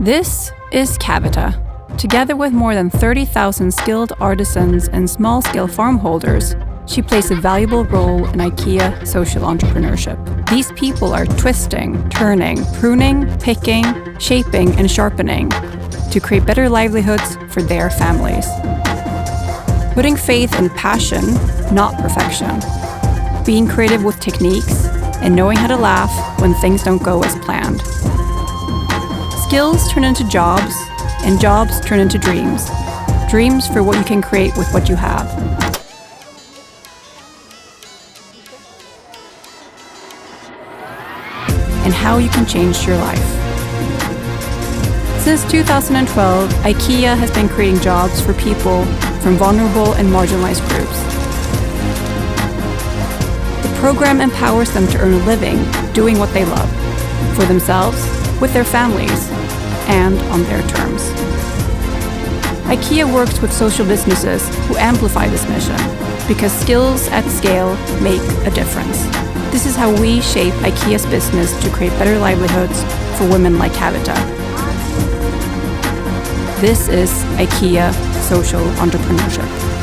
This is Cavita. Together with more than 30,000 skilled artisans and small-scale farm holders, she plays a valuable role in IKEA social entrepreneurship. These people are twisting, turning, pruning, picking, shaping, and sharpening to create better livelihoods for their families. Putting faith in passion, not perfection. Being creative with techniques, and knowing how to laugh when things don't go as planned. Skills turn into jobs, and jobs turn into dreams. Dreams for what you can create with what you have. And how you can change your life. Since 2012, IKEA has been creating jobs for people from vulnerable and marginalized groups. The program empowers them to earn a living doing what they love, for themselves, with their families, and on their terms. IKEA works with social businesses who amplify this mission, because skills at scale make a difference. This is how we shape IKEA's business to create better livelihoods for women like Cavita. This is IKEA social entrepreneurship.